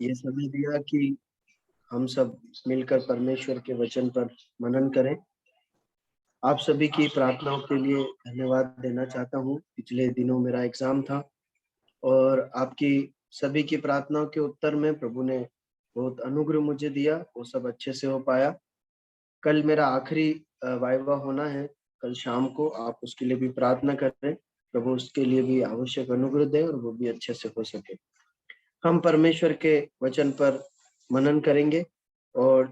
ये समय दिया कि हम सब मिलकर परमेश्वर के वचन पर मनन करें। आप सभी की प्रार्थनाओं के लिए धन्यवाद देना चाहता हूँ। पिछले दिनों मेरा एग्जाम था और आपकी सभी की प्रार्थनाओं के उत्तर में प्रभु ने बहुत अनुग्रह मुझे दिया, वो सब अच्छे से हो पाया। कल मेरा आखिरी वाइवा होना है, कल शाम को। आप उसके लिए भी प्रार्थना करें, प्रभु उसके लिए भी आवश्यक अनुग्रह दे और वो भी अच्छे से हो सके। हम परमेश्वर के वचन पर मनन करेंगे और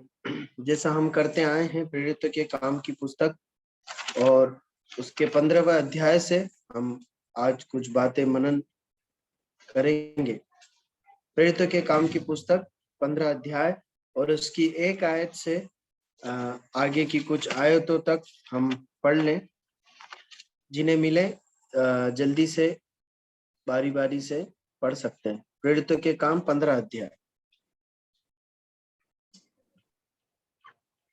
जैसा हम करते आए हैं प्रेरितों के काम की पुस्तक और उसके 15वें अध्याय से हम आज कुछ बातें मनन करेंगे। प्रेरितों के काम की पुस्तक 15 अध्याय और उसकी एक आयत से आगे की कुछ आयतों तक हम पढ़ लें। जिन्हें मिले जल्दी से बारी बारी से पढ़ सकते हैं। प्रेरितों के काम 15 अध्याय।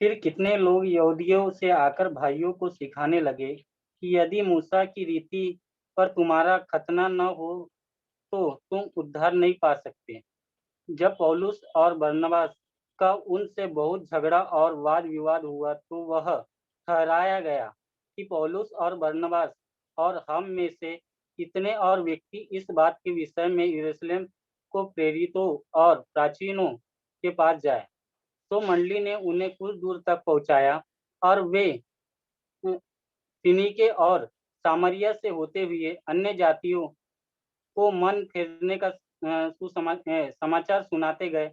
फिर कितने लोग यहूदियों से आकर भाइयों को सिखाने लगे कि यदि मूसा की रीति पर तुम्हारा खतना न हो तो तुम उद्धार नहीं पा सकते। जब पौलुस और बरनबास का उनसे बहुत झगड़ा और वाद विवाद हुआ तो वह ठहराया गया कि पौलुस और बरनबास और हम में से कितने और व्यक्ति इस बात के विषय में यरूशलेम को प्रेरितों और प्राचीनों के पास जाए। तो मंडली ने उन्हें कुछ दूर तक पहुंचाया और वे फिनीके और सामरिया से होते हुए अन्य जातियों को मन फेरने का समाचार सुनाते गए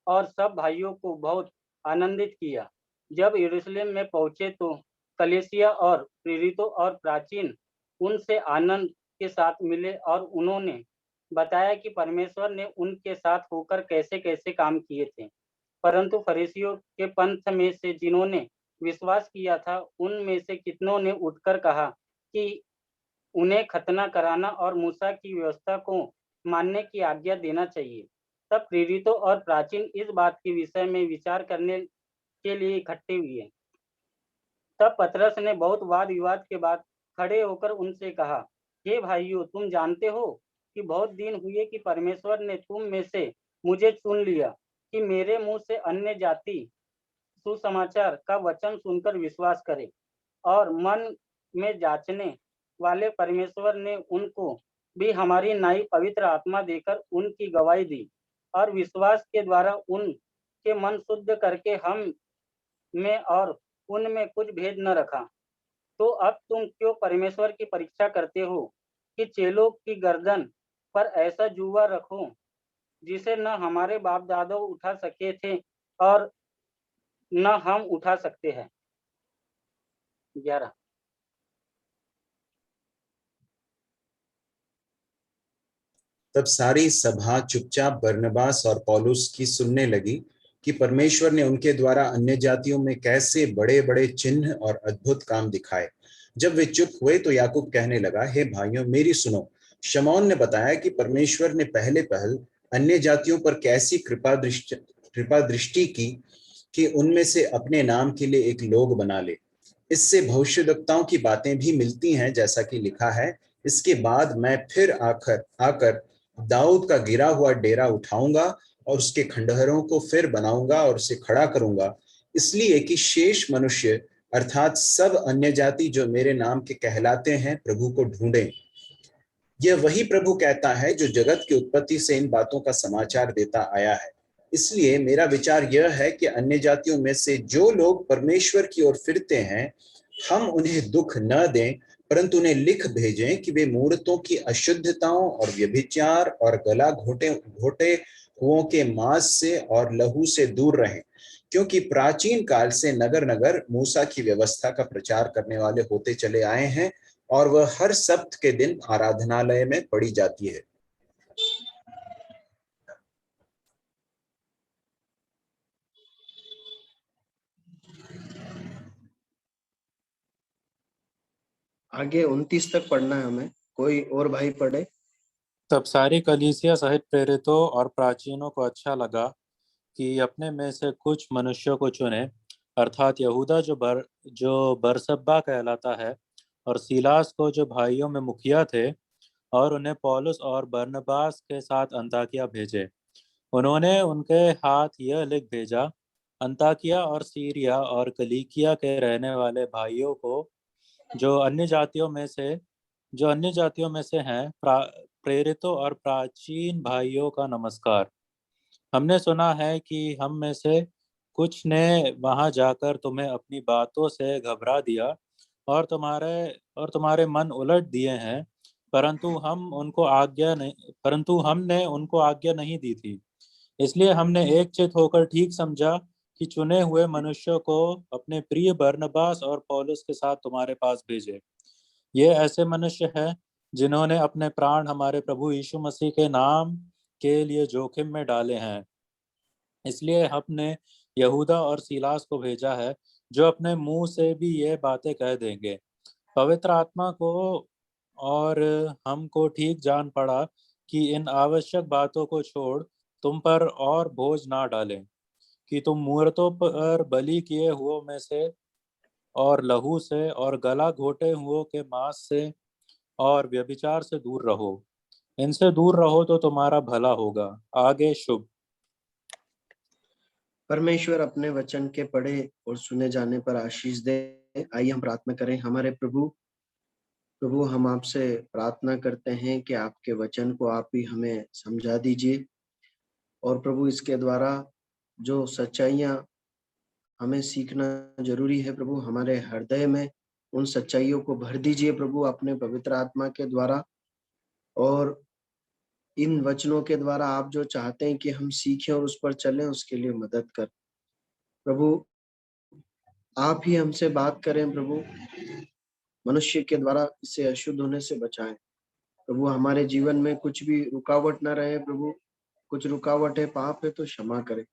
और सब भाइयों को बहुत आनंदित किया। जब यरूशलेम में पहुंचे तो कलीसिया और प्रेरितों और प्राचीन उनसे आनंद के साथ मिले और उन्होंने बताया कि परमेश्वर ने उनके साथ होकर कैसे कैसे काम किए थे। परंतु फरीसियों के पंथ में से जिन्होंने विश्वास किया था उनमें से कितनों ने उठकर कहा कि उन्हें खतना कराना और मूसा की व्यवस्था को मानने की आज्ञा देना चाहिए। तब प्रेरितों और प्राचीन इस बात के विषय में विचार करने के लिए इकट्ठे हुए। तब पतरस ने बहुत वाद विवाद के बाद खड़े होकर उनसे कहा, हे भाइयों, तुम जानते हो कि बहुत दिन हुए कि परमेश्वर ने तुम में से मुझे चुन लिया कि मेरे मुंह से अन्य जाति सुसमाचार का वचन सुनकर विश्वास करे। और मन में जांचने वाले परमेश्वर ने उनको भी हमारी नई पवित्र आत्मा देकर उनकी गवाही दी और विश्वास के द्वारा उनके मन शुद्ध करके हम में और उनमें कुछ भेद न रखा। तो अब तुम क्यों परमेश्वर की परीक्षा करते हो कि चेलों की गर्दन पर ऐसा जुआ रखो जिसे न हमारे बाप दादा उठा सके थे और न हम उठा सकते हैं। 11। तब सारी सभा चुपचाप बरनबास और पौलुस की सुनने लगी कि परमेश्वर ने उनके द्वारा अन्य जातियों में कैसे बड़े बड़े चिन्ह और अद्भुत काम दिखाए। जब वे चुप हुए तो याकूब कहने लगा, हे भाइयों, मेरी सुनो। शमौन ने बताया कि परमेश्वर ने पहले पहल अन्य जातियों पर कैसी कृपा दृष्टि की कि उनमें से अपने नाम के लिए एक लोग बना ले। इससे भविष्यद्वक्ताओं की बातें भी मिलती हैं, जैसा कि लिखा है, इसके बाद मैं फिर आकर दाऊद का गिरा हुआ डेरा उठाऊंगा और उसके खंडहरों को फिर बनाऊंगा और उसे खड़ा करूंगा, इसलिए कि शेष मनुष्य अर्थात सब अन्य जाति जो मेरे नाम के कहलाते हैं प्रभु को ढूंढें। यह वही प्रभु कहता है जो जगत की उत्पत्ति से इन बातों का समाचार देता आया है। इसलिए मेरा विचार यह है कि अन्य जातियों में से जो लोग परमेश्वर की ओर फिरते हैं, हम उन्हें दुख न दें, परंतु उन्हें लिख भेजें कि वे मूर्तों की अशुद्धताओं और व्यभिचार और गला घोटे हुओं के मांस से और लहू से दूर रहें, क्योंकि प्राचीन काल से नगर नगर मूसा की व्यवस्था का प्रचार करने वाले होते चले आए हैं और वह हर सप्त के दिन आराधनालय में पढ़ी जाती है। आगे 29 तक पढ़ना है हमें। कोई और भाई पढ़े। तब सारी कलीसिया सहित प्रेरितों और प्राचीनों को अच्छा लगा कि अपने में से कुछ मनुष्यों को चुने, अर्थात यहूदा जो बरसब्बा कहलाता है और सीलास को जो भाइयों में मुखिया थे, और उन्हें पौलुस और बरनबास के साथ अंताकिया भेजे। उन्होंने उनके हाथ यह लिख भेजा, अंताकिया और सीरिया और कलीकिया के रहने वाले भाइयों को जो अन्य जातियों में से हैं, प्रेरितों और प्राचीन भाइयों का नमस्कार। हमने सुना है कि हम में से कुछ ने वहां जाकर तुम्हें अपनी बातों से घबरा दिया और तुम्हारे मन उलट दिए हैं, परंतु हमने उनको आज्ञा नहीं दी थी। इसलिए हमने एक चित होकर ठीक समझा कि चुने हुए मनुष्यों को अपने प्रिय बरनबास और पौलुस के साथ तुम्हारे पास भेजे। ये ऐसे मनुष्य हैं जिन्होंने अपने प्राण हमारे प्रभु यीशु मसीह के नाम के लिए जोखिम में डाले हैं। इसलिए हमने यहूदा और सीलास को भेजा है, जो अपने मुंह से भी ये बातें कह देंगे। पवित्र आत्मा को और हमको ठीक जान पड़ा कि इन आवश्यक बातों को छोड़ तुम पर और बोझ ना डालें, कि तुम मूर्तों पर बलि किए हुओं में से और लहू से और गला घोटे हुओं के मांस से और व्यभिचार से दूर रहो। इनसे दूर रहो तो तुम्हारा भला होगा। आगे शुभ। परमेश्वर अपने वचन के पढ़े और सुने जाने पर आशीष दे। आइए हम प्रार्थना करें। हमारे प्रभु, हम आपसे प्रार्थना करते हैं कि आपके वचन को आप ही हमें समझा दीजिए, और प्रभु इसके द्वारा जो सच्चाइयां हमें सीखना जरूरी है, प्रभु हमारे हृदय में उन सच्चाइयों को भर दीजिए प्रभु अपने पवित्र आत्मा के द्वारा। और इन वचनों के द्वारा आप जो चाहते हैं कि हम सीखें और उस पर चलें, उसके लिए मदद कर प्रभु। आप ही हमसे बात करें प्रभु, मनुष्य के द्वारा इसे अशुद्ध होने से बचाएं प्रभु। हमारे जीवन में कुछ भी रुकावट ना रहे प्रभु। कुछ रुकावट है, पाप है तो क्षमा करें,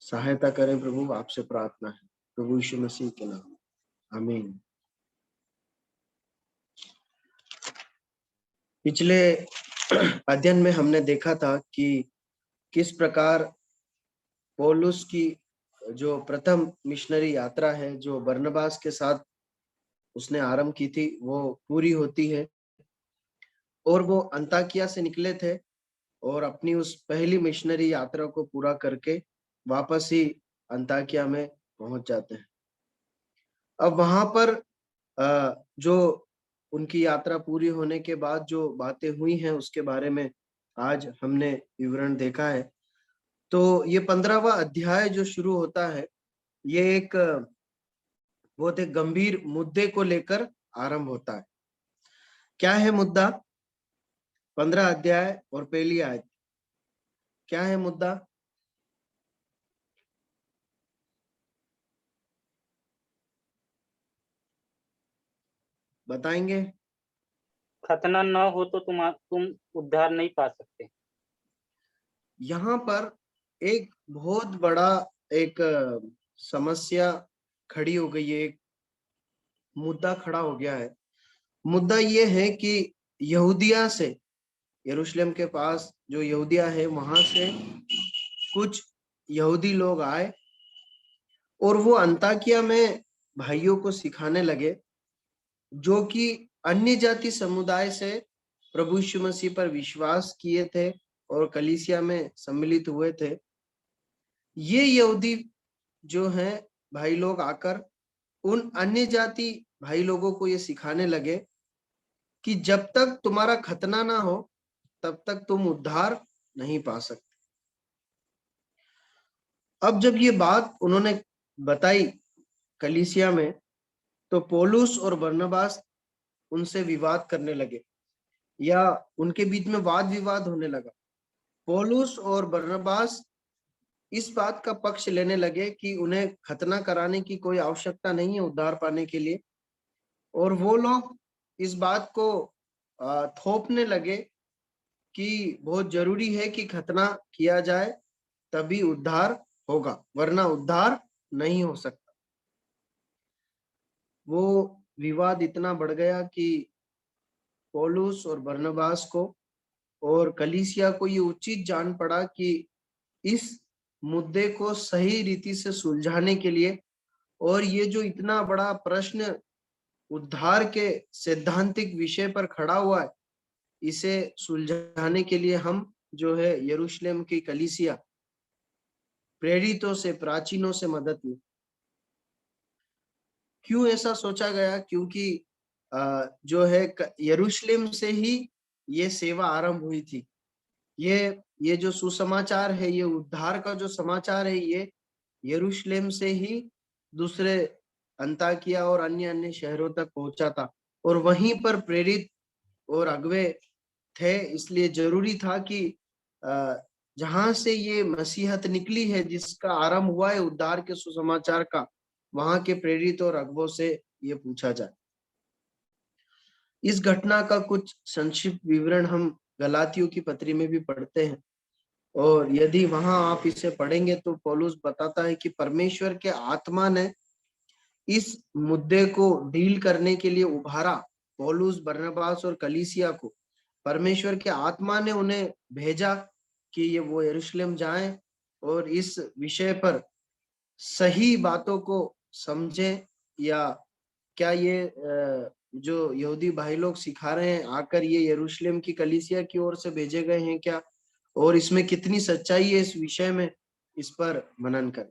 सहायता करें प्रभु। आपसे प्रार्थना है प्रभु यीशु मसीह के नाम, आमीन। पिछले अध्ययन में हमने देखा था कि किस प्रकार पौलुस की जो प्रथम मिशनरी यात्रा है, जो बरनबास के साथ उसने आरंभ की थी, वो पूरी होती है। और वो अंताकिया से निकले थे और अपनी उस पहली मिशनरी यात्रा को पूरा करके वापस ही अंताकिया में पहुंच जाते हैं। अब वहां पर जो उनकी यात्रा पूरी होने के बाद जो बातें हुई हैं, उसके बारे में आज हमने विवरण देखा है। तो ये 15वां अध्याय जो शुरू होता है, ये एक बहुत एक गंभीर मुद्दे को लेकर आरंभ होता है। क्या है मुद्दा? 15 अध्याय और पहली आयत, क्या है मुद्दा? बताएंगे? खतना न हो तो तुम उद्धार नहीं पा सकते। यहाँ पर एक बहुत बड़ा एक समस्या खड़ी हो गई है, एक मुद्दा खड़ा हो गया है। मुद्दा ये है कि यहूदिया से, यरूशलेम के पास जो यहूदिया है, वहां से कुछ यहूदी लोग आए और वो अंताकिया में भाइयों को सिखाने लगे, जो कि अन्य जाति समुदाय से प्रभु यीशु मसीह पर विश्वास किए थे और कलीसिया में सम्मिलित हुए थे। ये यहूदी जो हैं भाई लोग आकर उन अन्य जाति भाई लोगों को ये सिखाने लगे कि जब तक तुम्हारा खतना ना हो तब तक तुम उद्धार नहीं पा सकते। अब जब ये बात उन्होंने बताई कलीसिया में, तो पौलुस और बरनबास उनसे विवाद करने लगे, या उनके बीच में वाद विवाद होने लगा। पौलुस और बरनबास इस बात का पक्ष लेने लगे कि उन्हें खतना कराने की कोई आवश्यकता नहीं है उद्धार पाने के लिए, और वो लोग इस बात को थोपने लगे कि बहुत जरूरी है कि खतना किया जाए तभी उद्धार होगा, वरना उद्धार नहीं हो सकता। वो विवाद इतना बढ़ गया कि पौलुस और बरनबास को और कलीसिया को ये उचित जान पड़ा कि इस मुद्दे को सही रीति से सुलझाने के लिए, और ये जो इतना बड़ा प्रश्न उद्धार के सैद्धांतिक विषय पर खड़ा हुआ है, इसे सुलझाने के लिए हम जो है यरूशलेम की कलीसिया प्रेरितों से, प्राचीनों से मदद ली। क्यों ऐसा सोचा गया? क्योंकि जो है यरूशलेम से ही ये सेवा आरंभ हुई थी। ये जो सुसमाचार है, ये उद्धार का जो समाचार है, ये यरूशलेम से ही दूसरे अंताकिया और अन्य अन्य शहरों तक पहुंचा था, और वहीं पर प्रेरित और अगुवे थे। इसलिए जरूरी था कि जहां से ये मसीहत निकली है, जिसका आरंभ हुआ है उद्धार के सुसमाचार का, वहां के प्रेरित और अगुवों से ये पूछा जाए। इस घटना का कुछ संक्षिप्त विवरण हम गलातियों की पत्री में भी पढ़ते हैं, और यदि वहां आप इसे पढ़ेंगे तो पौलुस बताता है कि परमेश्वर के आत्मा ने इस मुद्दे को डील करने के लिए उभारा। पौलुस, बरनबास और कलीसिया को परमेश्वर के आत्मा ने उन्हें भेजा कि ये वो यरूशलेम जाएं और इस विषय पर सही बातों को समझें, या क्या ये जो यहूदी भाई लोग सिखा रहे हैं आकर ये यरूशलेम की कलीसिया की ओर से भेजे गए हैं क्या, और इसमें कितनी सच्चाई है इस विषय में, इस पर मनन करें।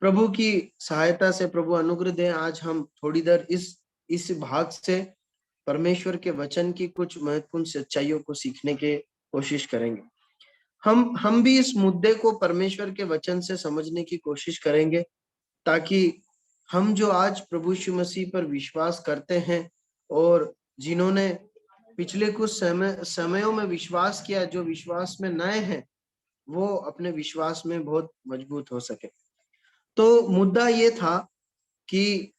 प्रभु की सहायता से, प्रभु अनुग्रह दे, आज हम थोड़ी देर इस भाग से परमेश्वर के वचन की कुछ महत्वपूर्ण सच्चाइयों को सीखने की कोशिश करेंगे। हम भी इस मुद्दे को परमेश्वर के वचन से समझने की कोशिश करेंगे, ताकि हम जो आज प्रभु यीशु मसीह पर विश्वास करते हैं और जिन्होंने पिछले कुछ समयों में विश्वास किया, जो विश्वास में नए हैं, वो अपने विश्वास में बहुत मजबूत हो सके। तो मुद्दा ये था कि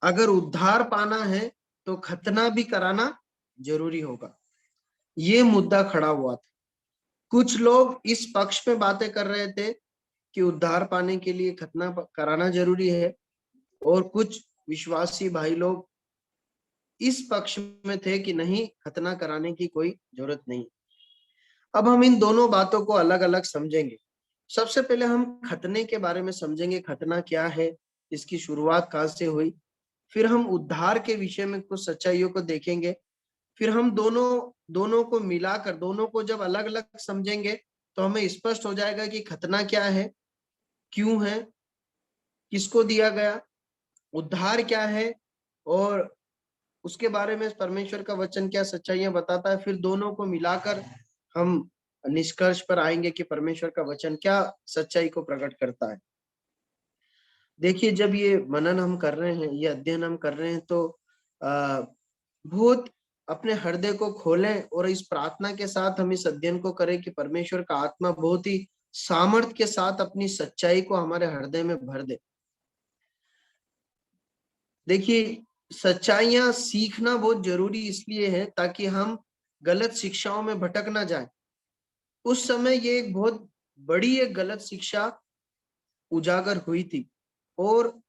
अगर उद्धार पाना है तो खतना भी कराना जरूरी होगा। ये मुद्दा खड़ा हुआ था। कुछ लोग इस पक्ष में बातें कर रहे थे कि उद्धार पाने के लिए खतना कराना जरूरी है, और कुछ विश्वासी भाई लोग इस पक्ष में थे कि नहीं, खतना कराने की कोई जरूरत नहीं। अब हम इन दोनों बातों को अलग अलग समझेंगे। सबसे पहले हम खतने के बारे में समझेंगे, खतना क्या है, इसकी शुरुआत कहाँ से हुई। फिर हम उद्धार के विषय में कुछ सच्चाइयों को देखेंगे। फिर हम दोनों को मिलाकर, दोनों को जब अलग अलग समझेंगे तो हमें स्पष्ट हो जाएगा कि खतना क्या है, क्यों है, किसको दिया गया, उद्धार क्या है, और उसके बारे में परमेश्वर का वचन क्या सच्चाइयां बताता है। फिर दोनों को मिलाकर हम निष्कर्ष पर आएंगे कि परमेश्वर का वचन क्या सच्चाई को प्रकट करता है। देखिए, जब ये मनन हम कर रहे हैं, ये अध्ययन हम कर रहे हैं, तो बहुत अपने हृदय को खोलें और इस प्रार्थना के साथ हम इस अध्ययन को करें कि परमेश्वर का आत्मा बहुत ही सामर्थ्य के साथ अपनी सच्चाई को हमारे हृदय में भर दे। देखिए, सच्चाइयां सीखना बहुत जरूरी इसलिए है ताकि हम गलत शिक्षाओं में भटक ना जाएं। उस समय ये एक बहुत बड़ी एक गलत शिक्षा उजागर हुई थी, और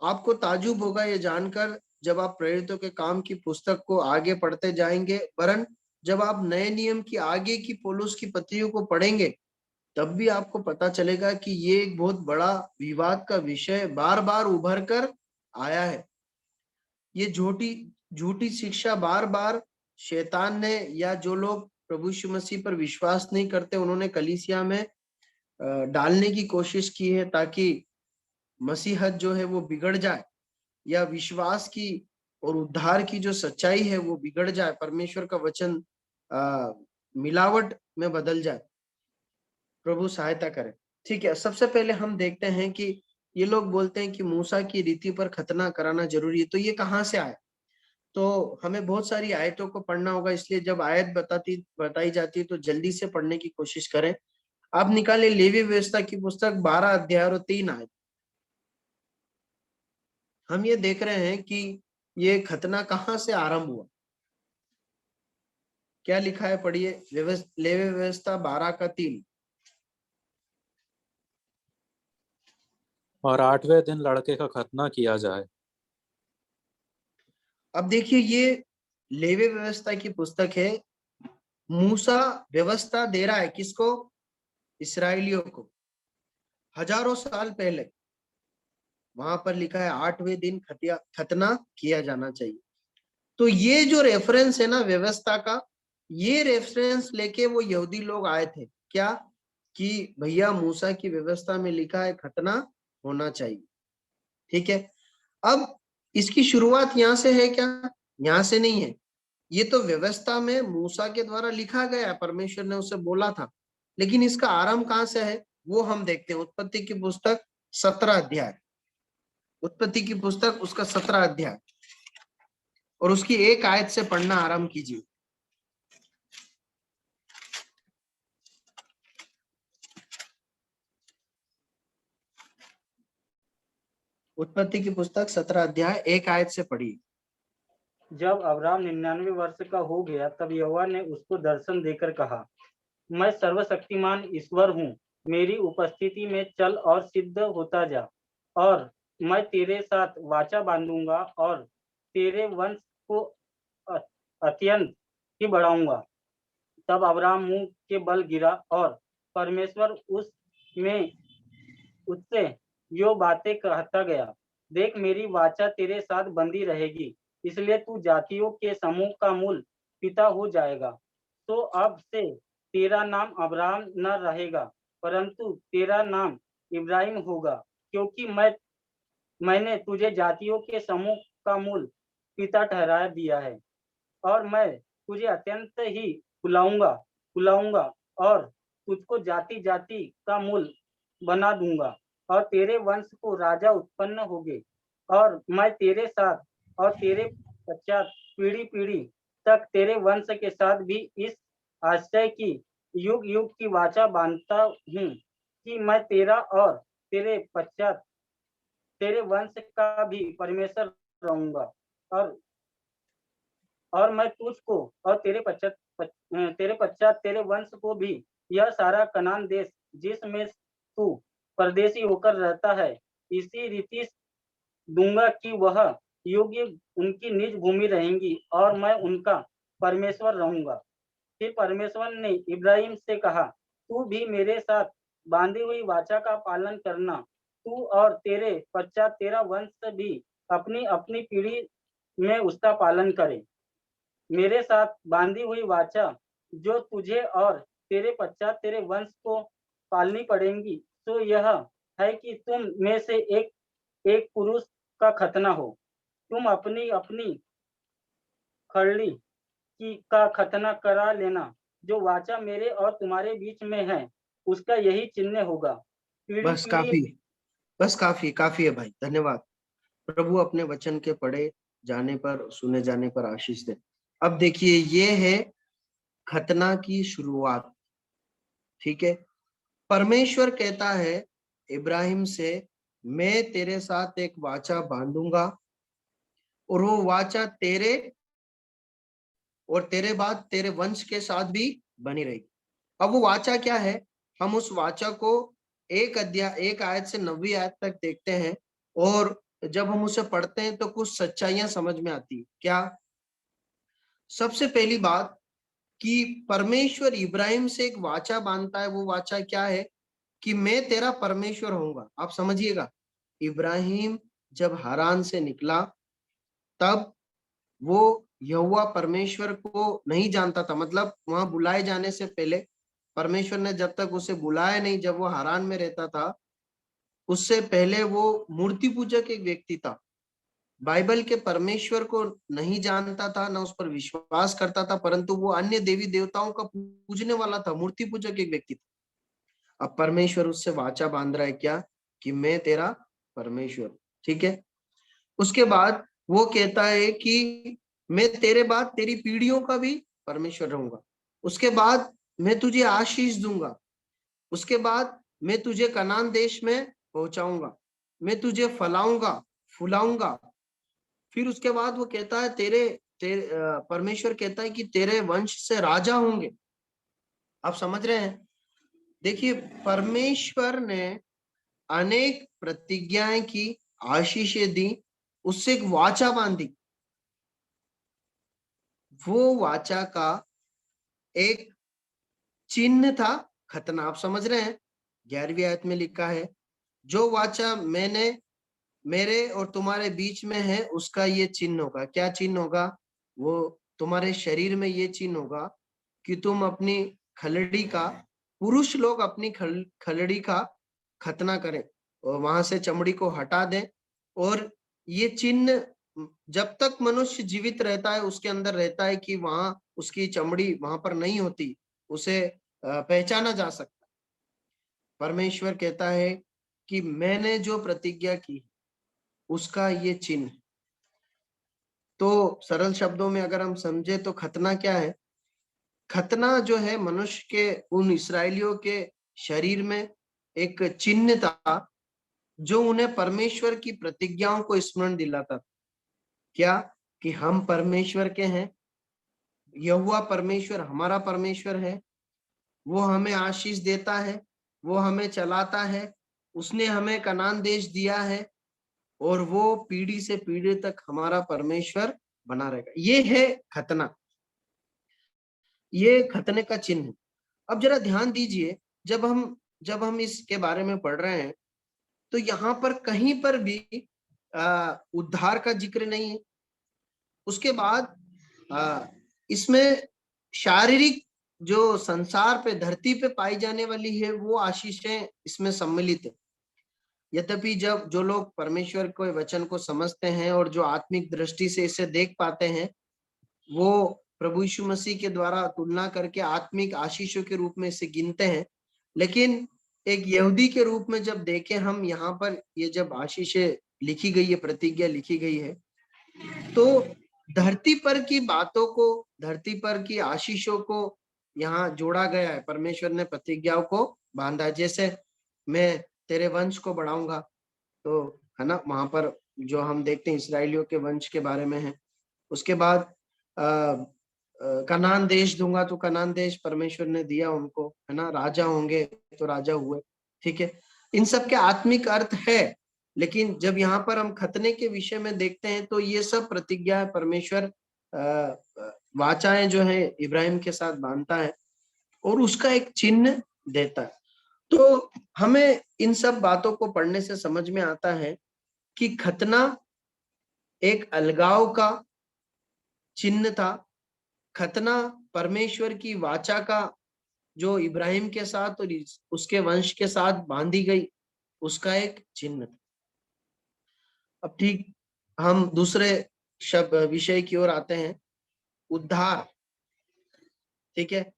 आपको ताजुब होगा ये जानकर जब आप प्रेरितों के काम की पुस्तक को आगे पढ़ते जाएंगे। वरन जब आप नए नियम की आगे की पौलुस की पत्रियों को पढ़ेंगे, तब भी आपको पता चलेगा कि ये एक बहुत बड़ा विवाद का विषय बार बार उभर कर आया है। ये झूठी शिक्षा बार बार शैतान ने, या जो लोग प्रभु यीशु मसीह पर विश्वास नहीं करते, उन्होंने कलीसिया में डालने की कोशिश की है, ताकि मसीहत जो है वो बिगड़ जाए, या विश्वास की और उद्धार की जो सच्चाई है वो बिगड़ जाए, परमेश्वर का वचन मिलावट में बदल जाए। प्रभु सहायता करे। ठीक है, सबसे पहले हम देखते हैं कि ये लोग बोलते हैं कि मूसा की रीति पर खतना कराना जरूरी है। तो ये कहाँ से आया? तो हमें बहुत सारी आयतों को पढ़ना होगा, इसलिए जब आयत बताई जाती है तो जल्दी से पढ़ने की कोशिश करें। आप निकाले लेवी व्यवस्था की पुस्तक 12 अध्याय और 3 आयत। हम ये देख रहे हैं कि ये खतना कहाँ से आरंभ हुआ। क्या लिखा है, पढ़िए। लेवी व्यवस्था 12 का 3। और 8वें दिन लड़के का खतना किया जाए। अब देखिए, ये लेवी व्यवस्था की पुस्तक है। मूसा व्यवस्था दे रहा है किसको? इस्राएलियों को। हजारों साल पहले वहां पर लिखा है 8वें दिन खतना किया जाना चाहिए। तो ये जो रेफरेंस है ना व्यवस्था का, ये रेफरेंस लेके वो यहूदी लोग आए थे क्या, कि भैया मूसा की व्यवस्था में लिखा है खतना होना चाहिए। ठीक है, अब इसकी शुरुआत यहां से है क्या, यहां से नहीं है। ये तो व्यवस्था में मूसा के द्वारा लिखा गया है, परमेश्वर ने उसे बोला था, लेकिन इसका आरंभ कहां से है वो हम देखते हैं। उत्पत्ति की पुस्तक 17 अध्याय, उत्पत्ति की पुस्तक उसका 17 अध्याय और उसकी 1 आयत से पढ़ना आरंभ कीजिए। उत्पत्ति की पुस्तक 17 अध्याय 1 आयत से पढ़िए। जब अब्राम 99 वर्ष का हो गया तब यहोवा ने उसको दर्शन देकर कहा, मैं सर्वशक्तिमान ईश्वर हूँ, मेरी उपस्थिति में चल और सिद्ध होता जा, और मैं तेरे साथ वाचा बांधूंगा और तेरे वंश को अत्यंत ही बढ़ाऊंगा। तब अब्राम मुंह के बल गिरा और परमेश्वर उससे यो बातें कहता गया, देख मेरी वाचा तेरे साथ बंधी रहेगी, इसलिए तू जातियों के समूह का मूल पिता हो जाएगा। तो अब से तेरा नाम अब्राहम न रहेगा, परंतु तेरा नाम इब्राहिम होगा, क्योंकि मैंने तुझे जातियों के समूह का मूल पिता ठहरा दिया है। और मैं तुझे अत्यंत ही फुलाऊंगा और तुझको जाति जाति का मूल बना दूंगा, और तेरे वंश को राजा उत्पन्न होंगे, और मैं तेरे साथ और तेरे पश्चात पीढ़ी पीढ़ी तक तेरे वंश के साथ भी इस आशय की युग युग की वाचा बांधता हूँ कि मैं तेरा और तेरे पश्चात तेरे वंश का भी परमेश्वर रहूंगा, और मैं तुझको और तेरे पश्चात तेरे वंश को भी यह सारा कनान देश जिसमें तू परदेशी होकर रहता है इसी रीति दूंगा कि वह योग्य उनकी निज भूमि रहेंगी, और मैं उनका परमेश्वर रहूंगा। फिर परमेश्वर ने इब्राहिम से कहा, तू भी मेरे साथ बांधी हुई वाचा का पालन करना, तू और तेरे पश्चात तेरा वंश भी अपनी अपनी पीढ़ी में उसका पालन करे। मेरे साथ बांधी हुई वाचा जो तुझे और तेरे पश्चात तेरे वंश को पालनी पड़ेगी, तो यह है कि तुम में से एक पुरुष का खतना हो। तुम अपनी अपनी खड़ली का खतना करा लेना, जो वाचा मेरे और तुम्हारे बीच में है उसका यही चिन्ह होगा। बस काफी काफी है भाई, धन्यवाद। प्रभु अपने वचन के पढ़े जाने पर, सुने जाने पर आशीष दे। अब देखिए, ये है खतना की शुरुआत। ठीक है, परमेश्वर कहता है इब्राहिम से, मैं तेरे साथ एक वाचा बांधूंगा और वो वाचा तेरे और तेरे बाद तेरे वंश के साथ भी बनी रहेगी। अब वो वाचा क्या है, हम उस वाचा को 1 आयत से 9वीं आयत तक देखते हैं, और जब हम उसे पढ़ते हैं तो कुछ सच्चाइयां समझ में आती है। क्या? सबसे पहली बात कि परमेश्वर इब्राहिम से एक वाचा बांधता है। वो वाचा क्या है कि मैं तेरा परमेश्वर होऊंगा। आप समझिएगा, इब्राहिम जब हारान से निकला तब वो यहोवा परमेश्वर को नहीं जानता था। मतलब वहां बुलाए जाने से पहले परमेश्वर ने जब तक उसे बुलाया नहीं, जब वो हारान में रहता था, उससे पहले वो मूर्ति पूजक एक व्यक्ति था। बाइबल के परमेश्वर को नहीं जानता था, ना उस पर विश्वास करता था, परंतु वो अन्य देवी देवताओं का पूजने वाला था, मूर्ति पूजक एक व्यक्ति था। अब परमेश्वर उससे वाचा बांध रहा है क्या, कि मैं तेरा परमेश्वर। ठीक है, उसके बाद वो कहता है कि मैं तेरे बाद तेरी पीढ़ियों का भी परमेश्वर रहूंगा। उसके बाद मैं तुझे आशीष दूंगा। उसके बाद मैं तुझे कनान देश में पहुंचाऊंगा, मैं तुझे फलाऊंगा फुलाऊंगा। फिर उसके बाद वो कहता है परमेश्वर कहता है कि तेरे वंश से राजा होंगे। आप समझ रहे हैं? देखिए, परमेश्वर ने अनेक प्रतिज्ञाएं की, आशीषें दी, उससे एक वाचा बांधी। वो वाचा का एक चिन्ह था खतना। आप समझ रहे हैं? 11वीं आयत में लिखा है, जो वाचा मेरे और तुम्हारे बीच में है उसका ये चिन्ह होगा। क्या चिन्ह होगा? वो तुम्हारे शरीर में ये चिन्ह होगा कि तुम अपनी खलड़ी का, पुरुष लोग अपनी खलड़ी का खतना करें और वहां से चमड़ी को हटा दें। और ये चिन्ह जब तक मनुष्य जीवित रहता है उसके अंदर रहता है कि वहां उसकी चमड़ी वहां पर नहीं होती, उसे पहचाना जा सकता। परमेश्वर कहता है कि मैंने जो प्रतिज्ञा की उसका ये चिन्ह। तो सरल शब्दों में अगर हम समझे तो खतना क्या है? खतना जो है मनुष्य के, उन इस्राएलियों के शरीर में एक चिन्ह था जो उन्हें परमेश्वर की प्रतिज्ञाओं को स्मरण दिलाता था। क्या? कि हम परमेश्वर के हैं, यहोवा परमेश्वर हमारा परमेश्वर है, वो हमें आशीष देता है, वो हमें चलाता है, उसने हमें कनान देश दिया है और वो पीढ़ी से पीढ़ी तक हमारा परमेश्वर बना रहेगा। ये है खतना, ये खतने का चिन्ह है। अब जरा ध्यान दीजिए, जब हम इसके बारे में पढ़ रहे हैं तो यहाँ पर कहीं पर भी उद्धार का जिक्र नहीं है। उसके बाद इसमें शारीरिक जो संसार पे, धरती पे पाई जाने वाली है वो आशीषें इसमें सम्मिलित है। यद्यपि जब जो लोग परमेश्वर के वचन को समझते हैं और जो आत्मिक दृष्टि से इसे देख पाते हैं, वो प्रभु यीशु मसीह के द्वारा तुलना करके आत्मिक आशीषों के रूप में इसे गिनते हैं। लेकिन एक यहूदी के रूप में जब देखें हम, यहाँ पर ये जब आशीषें लिखी गई है, प्रतिज्ञा लिखी गई है, तो धरती पर की बातों को, धरती पर की आशीषों को यहाँ जोड़ा गया है। परमेश्वर ने प्रतिज्ञाओं को बांधा। जैसे मैं तेरे वंश को बढ़ाऊंगा, तो है ना, वहां पर जो हम देखते हैं इस्राएलियों के वंश के बारे में है। उसके बाद कनान देश दूंगा, तो कनान देश परमेश्वर ने दिया उनको, है ना। राजा होंगे तो राजा हुए, ठीक है। इन सब के आत्मिक अर्थ है। लेकिन जब यहाँ पर हम खतने के विषय में देखते हैं तो ये सब प्रतिज्ञा परमेश्वर वाचाएं जो है इब्राहिम के साथ बांधता है और उसका एक चिन्ह देता है। तो हमें इन सब बातों को पढ़ने से समझ में आता है कि खतना एक अलगाव का चिन्ह था। खतना परमेश्वर की वाचा का जो इब्राहिम के साथ और उसके वंश के साथ बांधी गई, उसका एक चिन्ह था। अब ठीक हम दूसरे शब्द विषय की ओर आते हैं, उद्धार। ठीक है,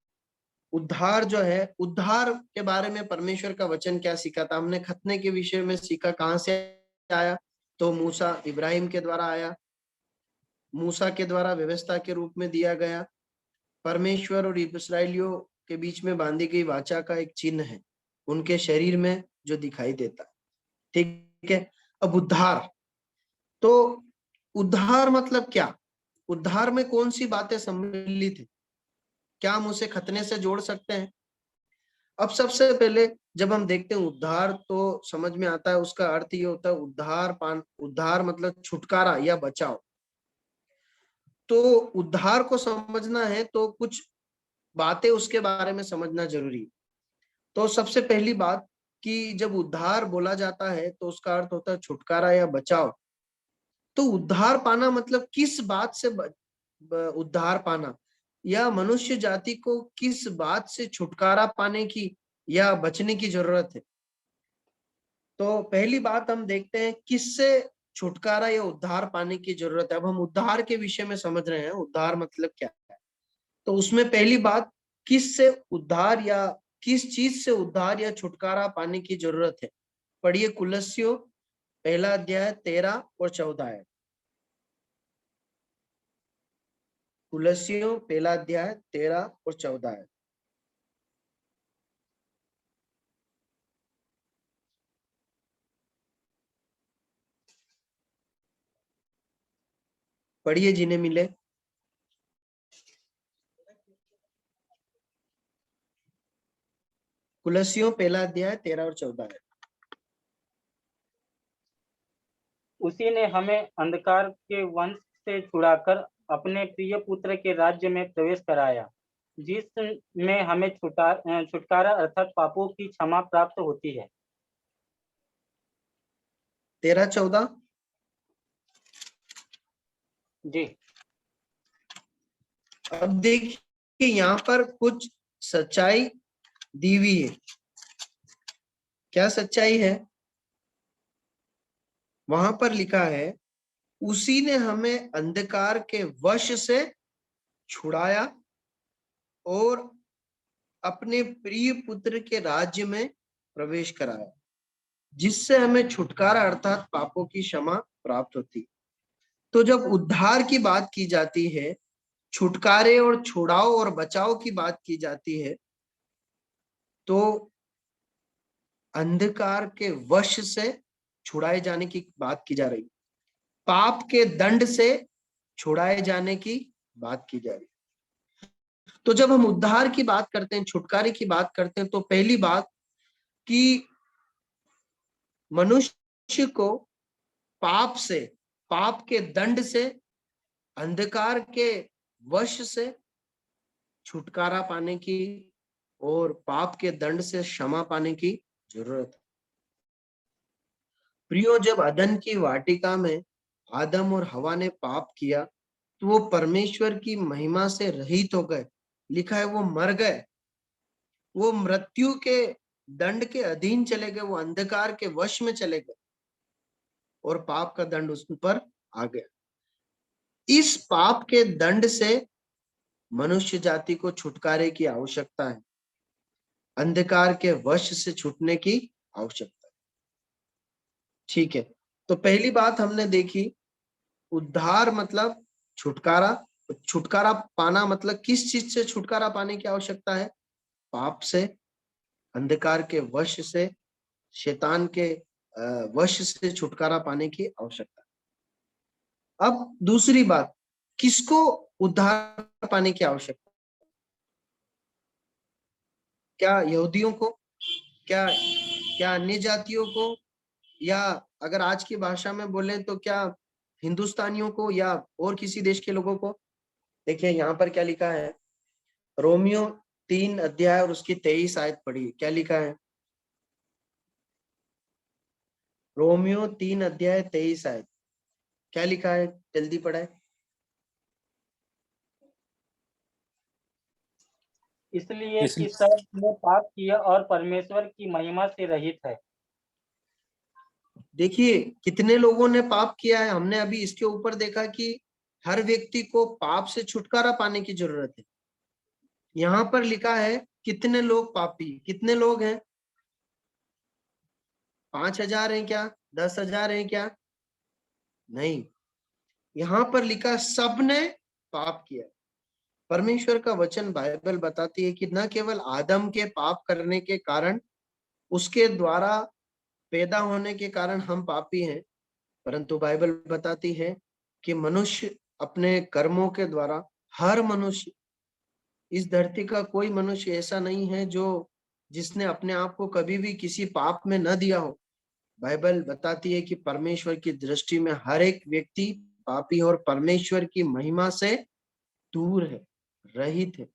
उद्धार जो है, उद्धार के बारे में परमेश्वर का वचन क्या सिखाता? हमने खतने के विषय में सीखा, कहां से आया? तो मूसा इब्राहिम के द्वारा आया, मूसा के द्वारा व्यवस्था के रूप में दिया गया, परमेश्वर और इस्राएलियों के बीच में बांधी गई वाचा का एक चिन्ह है उनके शरीर में जो दिखाई देता। ठीक है, अब उद्धार, तो उद्धार मतलब क्या? उद्धार में कौन सी बातें सम्मिलित है? क्या हम उसे खतने से जोड़ सकते हैं? अब सबसे पहले जब हम देखते हैं उद्धार, तो समझ में आता है उसका अर्थ ये होता है उद्धार मतलब छुटकारा या बचाव। तो उद्धार को समझना है तो कुछ बातें उसके बारे में समझना जरूरी है। तो सबसे पहली बात कि जब उद्धार बोला जाता है तो उसका अर्थ होता है छुटकारा या बचाव। तो उद्धार पाना मतलब किस बात से उद्धार पाना, या मनुष्य जाति को किस बात से छुटकारा पाने की या बचने की जरूरत है? तो पहली बात हम देखते हैं किससे छुटकारा या उद्धार पाने की जरूरत है। अब हम उद्धार के विषय में समझ रहे हैं, उद्धार मतलब क्या है। तो उसमें पहली बात, किस से उद्धार या किस चीज से उद्धार या छुटकारा पाने की जरूरत है। पढ़िए कुलस्सियों पहला अध्याय 13 और 14 है। कुलस्सियों पहला अध्याय 13 और 14 है। पढ़िए जिन्हें मिले। कुलस्सियों पहला अध्याय 13 और 14 है। उसी ने हमें अंधकार के वंश से छुड़ाकर अपने प्रिय पुत्र के राज्य में प्रवेश कराया, जिसमें हमें छुटकारा अर्थात पापों की क्षमा प्राप्त होती है। 13-14 जी, अब देखिए यहाँ पर कुछ सच्चाई दी हुई है। क्या सच्चाई है? वहां पर लिखा है, उसी ने हमें अंधकार के वश से छुड़ाया और अपने प्रिय पुत्र के राज्य में प्रवेश कराया, जिससे हमें छुटकारा अर्थात पापों की क्षमा प्राप्त होती। तो जब उद्धार की बात की जाती है, छुटकारे और छुड़ाओ और बचाव की बात की जाती है, तो अंधकार के वश से छुड़ाए जाने की बात की जा रही, पाप के दंड से छुड़ाए जाने की बात की जा रही। तो जब हम उद्धार की बात करते हैं, छुटकारे की बात करते हैं, तो पहली बात कि मनुष्य को पाप से, पाप के दंड से, अंधकार के वश से छुटकारा पाने की और पाप के दंड से क्षमा पाने की जरूरत है। प्रियो, जब अदन की वाटिका में आदम और हवा ने पाप किया तो वो परमेश्वर की महिमा से रहित हो गए। लिखा है वो मर गए, वो मृत्यु के दंड के अधीन चले गए, वो अंधकार के वश में चले गए और पाप का दंड उस पर आ गया। इस पाप के दंड से मनुष्य जाति को छुटकारे की आवश्यकता है, अंधकार के वश से छूटने की आवश्यकता है। ठीक है, तो पहली बात हमने देखी, उद्धार मतलब छुटकारा। छुटकारा पाना मतलब किस चीज से छुटकारा पाने की आवश्यकता है? पाप से, अंधकार के वश से, शैतान के वश से छुटकारा पाने की आवश्यकता है। अब दूसरी बात, किसको उद्धार पाने की आवश्यकता? क्या यहूदियों को? क्या अन्य जातियों को? या अगर आज की भाषा में बोले तो क्या हिंदुस्तानियों को या और किसी देश के लोगों को? देखिए यहाँ पर क्या लिखा है, रोमियो 3 अध्याय और उसकी 23 आयत पढ़िए। क्या लिखा है? रोमियो 3 अध्याय 23 आयत क्या लिखा है? जल्दी पढ़ाए। इसलिए कि सब ने पाप किया और परमेश्वर की महिमा से रहित है। देखिए कितने लोगों ने पाप किया है। हमने अभी इसके ऊपर देखा कि हर व्यक्ति को पाप से छुटकारा पाने की जरूरत है। यहाँ पर लिखा है कितने लोग पापी, कितने लोग हैं? 5,000 हैं क्या? 10,000 हैं क्या? नहीं, यहाँ पर लिखा सबने पाप किया। परमेश्वर का वचन बाइबल बताती है कि न केवल आदम के पाप करने के कारण, उसके द्वारा पैदा होने के कारण हम पापी हैं, परंतु बाइबल बताती है कि मनुष्य अपने कर्मों के द्वारा, हर मनुष्य, इस धरती का कोई मनुष्य ऐसा नहीं है जो जिसने अपने आप को कभी भी किसी पाप में न दिया हो। बाइबल बताती है कि परमेश्वर की दृष्टि में हर एक व्यक्ति पापी और परमेश्वर की महिमा से दूर है, रहित है।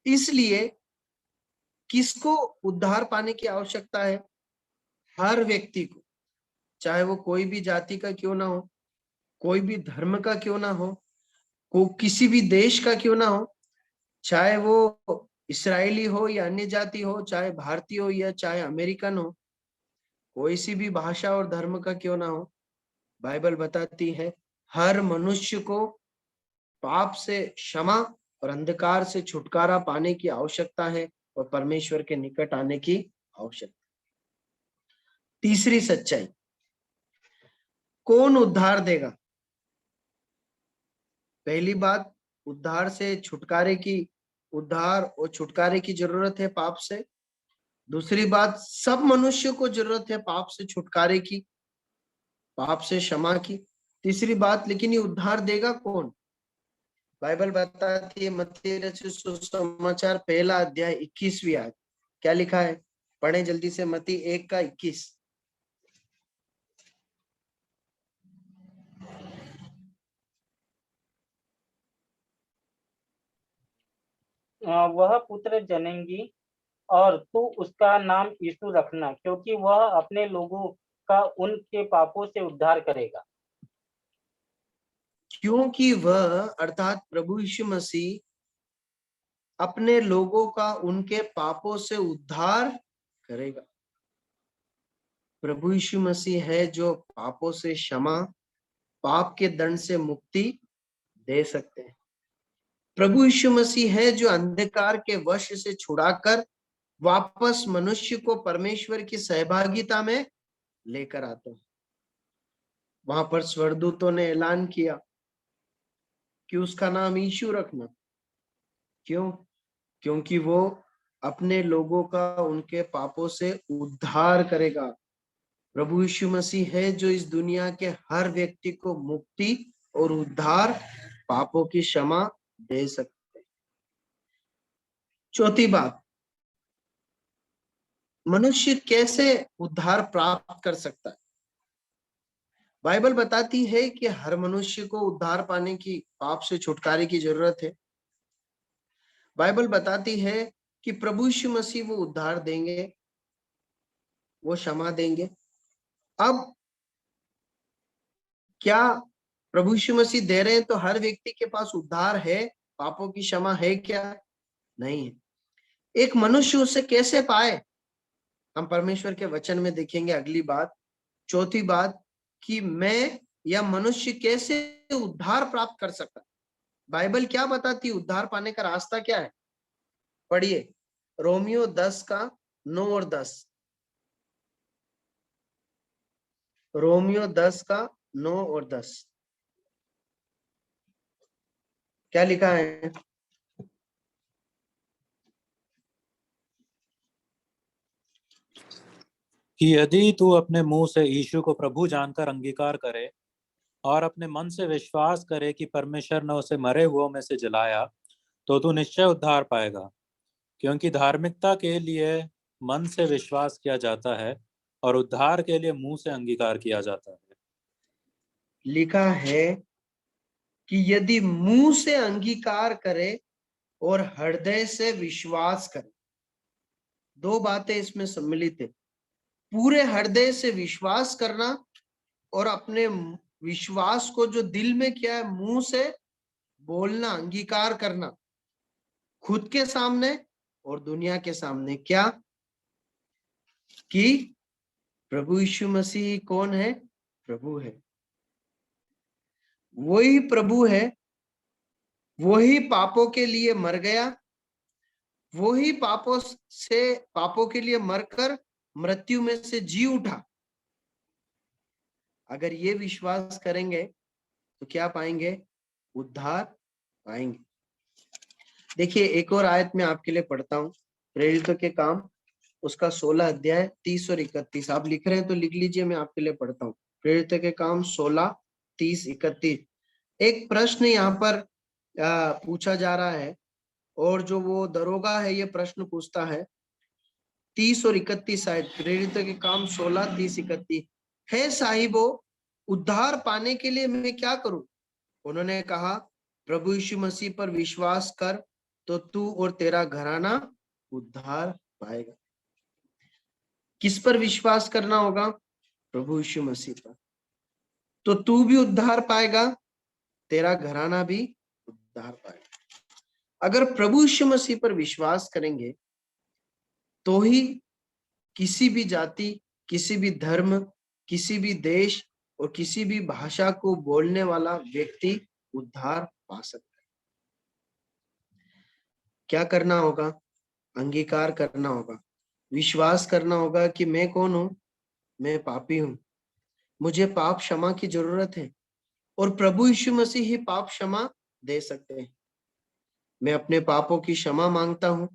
इसलिए किसको उद्धार पाने की आवश्यकता है? हर व्यक्ति को, चाहे वो कोई भी जाति का क्यों ना हो, कोई भी धर्म का क्यों ना हो, को किसी भी देश का क्यों ना हो, चाहे वो इस्राएली हो या अन्य जाति हो, चाहे भारतीय हो या चाहे अमेरिकन हो, कोई सी भी भाषा और धर्म का क्यों ना हो, बाइबल बताती है हर मनुष्य को पाप से क्षमा और अंधकार से छुटकारा पाने की आवश्यकता है और परमेश्वर के निकट आने की आवश्यकता। तीसरी सच्चाई, कौन उद्धार देगा? पहली बात, उद्धार से छुटकारे की, उद्धार और छुटकारे की जरूरत है पाप से। दूसरी बात, सब मनुष्य को जरूरत है पाप से छुटकारे की, पाप से क्षमा की। तीसरी बात, लेकिन ये उद्धार देगा कौन? बाइबल बताती है मत्ती रचित सुसमाचार 1 अध्याय 21वीं आयत। क्या लिखा है? पढ़े जल्दी से, मत्ती 1 का 21। वह पुत्र जनेंगी और तू उसका नाम यीशु रखना, क्योंकि वह अपने लोगों का उनके पापों से उद्धार करेगा। क्योंकि वह अर्थात प्रभु यीशु मसीह अपने लोगों का उनके पापों से उद्धार करेगा। प्रभु यीशु मसीह है जो पापों से क्षमा, पाप के दंड से मुक्ति दे सकते हैं। प्रभु यीशु मसीह है जो अंधकार के वश से छुड़ाकर वापस मनुष्य को परमेश्वर की सहभागिता में लेकर आते हैं। वहां पर स्वर्गदूतों ने ऐलान किया कि उसका नाम यीशु रखना। क्यों? क्योंकि वो अपने लोगों का उनके पापों से उद्धार करेगा। प्रभु यीशु मसीह है जो इस दुनिया के हर व्यक्ति को मुक्ति और उद्धार, पापों की क्षमा दे सकते हैं। चौथी बात, मनुष्य कैसे उद्धार प्राप्त कर सकता है? बाइबल बताती है कि हर मनुष्य को उद्धार पाने की, पाप से छुटकारे की जरूरत है। बाइबल बताती है कि प्रभु यीशु मसीह वो उद्धार देंगे, वो क्षमा देंगे। अब क्या प्रभु यीशु मसीह दे रहे हैं तो हर व्यक्ति के पास उद्धार है, पापों की क्षमा है क्या? नहीं है। एक मनुष्य उसे कैसे पाए? हम परमेश्वर के वचन में देखेंगे। अगली बात, चौथी बात, कि मैं या मनुष्य कैसे उद्धार प्राप्त कर सकता है। बाइबल क्या बताती है? उद्धार पाने का रास्ता क्या है? पढ़िए रोमियो 10 का 9 और 10। रोमियो 10 का 9 और 10 क्या लिखा है? कि यदि तू अपने मुंह से यीशु को प्रभु जानकर अंगीकार करे और अपने मन से विश्वास करे कि परमेश्वर ने उसे मरे हुओं में से जलाया, तो तू निश्चय उद्धार पाएगा। क्योंकि धार्मिकता के लिए मन से विश्वास किया जाता है और उद्धार के लिए मुंह से अंगीकार किया जाता है। लिखा है कि यदि मुंह से अंगीकार करे और हृदय से विश्वास करे। दो बातें इसमें सम्मिलित है। पूरे हृदय से विश्वास करना और अपने विश्वास को जो दिल में किया है मुंह से बोलना, अंगीकार करना, खुद के सामने और दुनिया के सामने। क्या? कि प्रभु यीशु मसीह कौन है? प्रभु है। वही प्रभु है, वही पापों के लिए मर गया, वही पापों के लिए मरकर मृत्यु में से जी उठा। अगर ये विश्वास करेंगे तो क्या पाएंगे? उद्धार पाएंगे। देखिए एक और आयत में आपके लिए पढ़ता हूं, प्रेरितों के काम उसका 16 अध्याय 30 और 31। आप लिख रहे हैं तो लिख लीजिए, मैं आपके लिए पढ़ता हूँ। प्रेरितों के काम 16, 30, 31। एक प्रश्न यहाँ पर पूछा जा रहा है और जो वो दरोगा है ये प्रश्न पूछता है। 30 और 31 आयत, प्रेरितों के काम 16, 30, 31। है साहिबो, उद्धार पाने के लिए मैं क्या करूं? उन्होंने कहा, प्रभु यीशु मसीह पर विश्वास कर तो तू और तेरा घराना उद्धार पाएगा। किस पर विश्वास करना होगा? प्रभु यीशु मसीह पर। तो तू भी उद्धार पाएगा, तेरा घराना भी उद्धार पाएगा। अगर प्रभु यीशु मसीह पर विश्वास करेंगे तो ही किसी भी जाति, किसी भी धर्म, किसी भी देश और किसी भी भाषा को बोलने वाला व्यक्ति उद्धार पा सकता है। क्या करना होगा? अंगीकार करना होगा, विश्वास करना होगा कि मैं कौन हूं? मैं पापी हूं, मुझे पाप क्षमा की जरूरत है और प्रभु यीशु मसीह ही पाप क्षमा दे सकते हैं। मैं अपने पापों की क्षमा मांगता हूं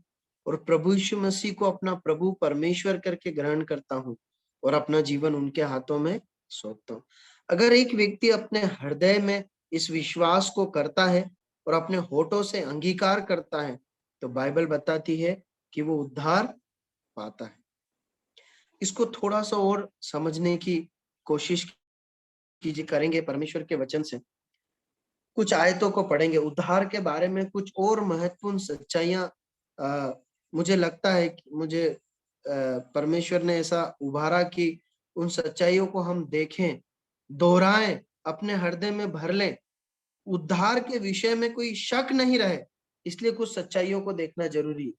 और प्रभु यीशु मसीह को अपना प्रभु परमेश्वर करके ग्रहण करता हूं और अपना जीवन उनके हाथों में सौंपता हूं। अगर एक व्यक्ति अपने हृदय में इस विश्वास को करता है और अपने होठों से अंगीकार करता है तो बाइबल बताती है कि वो उद्धार पाता है। इसको थोड़ा सा और समझने की कोशिश कीजिए, करेंगे परमेश्वर के वचन से। कुछ आयतों को पढ़ेंगे, उद्धार के बारे में कुछ और महत्वपूर्ण सच्चाइयां मुझे लगता है कि मुझे परमेश्वर ने ऐसा उभारा कि उन सच्चाइयों को हम देखें, दोहराएं, अपने हृदय में भर लें उद्धार के विषय में कोई शक नहीं रहे, इसलिए कुछ सच्चाइयों को देखना जरूरी है।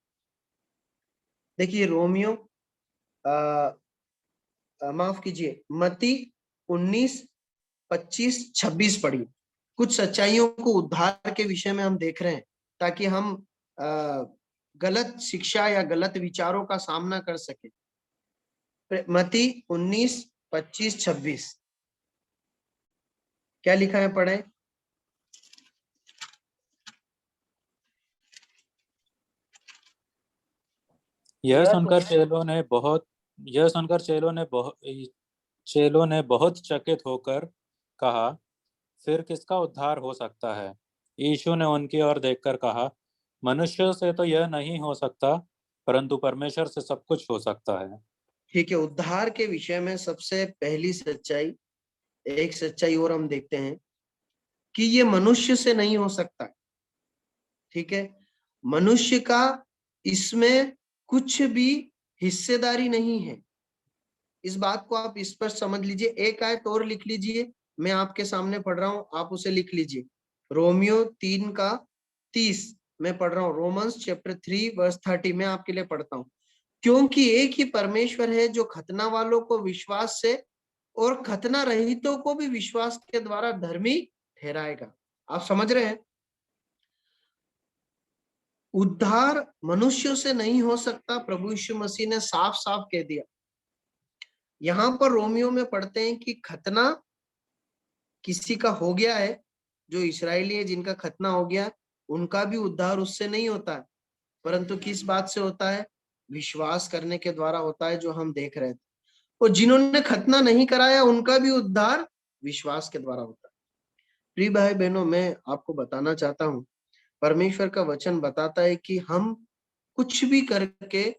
देखिए रोमियो माफ कीजिए, मत्ती 19:25-26 पढ़िए। कुछ सच्चाइयों को उद्धार के विषय में हम देख रहे हैं ताकि हम गलत शिक्षा या गलत विचारों का सामना कर सके। मत्ती 19:25-26 क्या लिखा है, पढ़े। यह यह सुनकर सुन चेलों ने बहुत चकित होकर कहा, फिर किसका उद्धार हो सकता है? यीशु ने उनकी ओर देखकर कहा, मनुष्यों से तो यह नहीं हो सकता, परंतु परमेश्वर से सब कुछ हो सकता है। ठीक है, उद्धार के विषय में सबसे पहली सच्चाई, एक सच्चाई और हम देखते हैं कि ये मनुष्य से नहीं हो सकता। ठीक है, मनुष्य का इसमें कुछ भी हिस्सेदारी नहीं है। इस बात को आप स्पष्ट समझ लीजिए। एक आयत और लिख लीजिए, मैं आपके सामने पढ़ रहा हूं, आप उसे लिख लीजिए। रोमियो 3:30 मैं पढ़ रहा हूँ। रोमन्स चैप्टर 3:30 मैं आपके लिए पढ़ता हूँ। क्योंकि एक ही परमेश्वर है जो खतना वालों को विश्वास से और खतना रहितों को भी विश्वास के द्वारा धर्मी ठहराएगा। आप समझ रहे हैं, उद्धार मनुष्यों से नहीं हो सकता, प्रभु यीशु मसीह ने साफ साफ कह दिया। यहां पर रोमियो में पढ़ते हैं कि खतना किसी का हो गया है, जो इस्राएली है जिनका खतना हो गया, उनका भी उद्धार उससे नहीं होता है, परंतु किस बात से होता है? विश्वास करने के द्वारा होता है, जो हम देख रहे थे। और जिन्होंने खतना नहीं कराया उनका भी उद्धार विश्वास के द्वारा होता है। प्रिय भाई बहनों, मैं आपको बताना चाहता हूं, परमेश्वर का वचन बताता है कि हम कुछ भी करके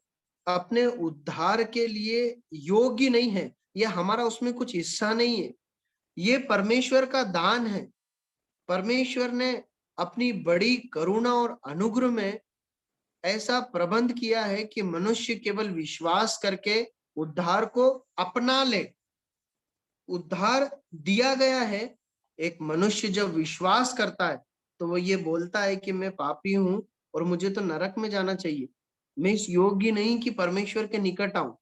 अपने उद्धार के लिए योग्य नहीं है, या हमारा उसमें कुछ हिस्सा नहीं है। ये परमेश्वर का दान है। परमेश्वर ने अपनी बड़ी करुणा और अनुग्रह में ऐसा प्रबंध किया है कि मनुष्य केवल विश्वास करके उद्धार को अपना ले। उद्धार दिया गया है। एक मनुष्य जब विश्वास करता है तो वो ये बोलता है कि मैं पापी हूं और मुझे तो नरक में जाना चाहिए, मैं इस योग्य नहीं कि परमेश्वर के निकट आऊं,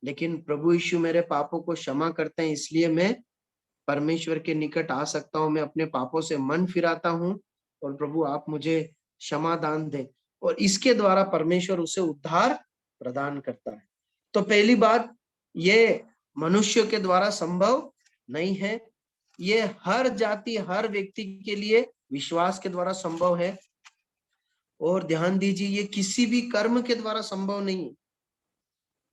लेकिन प्रभु यीशु मेरे पापों को क्षमा करते हैं, इसलिए मैं परमेश्वर के निकट आ सकता हूं। मैं अपने पापों से मन फिराता हूं और प्रभु आप मुझे क्षमा दान दें, और इसके द्वारा परमेश्वर उसे उद्धार प्रदान करता है। तो पहली बात, ये मनुष्य के द्वारा संभव नहीं है, ये हर जाति हर व्यक्ति के लिए विश्वास के द्वारा संभव है। और ध्यान दीजिए, ये किसी भी कर्म के द्वारा संभव नहीं है।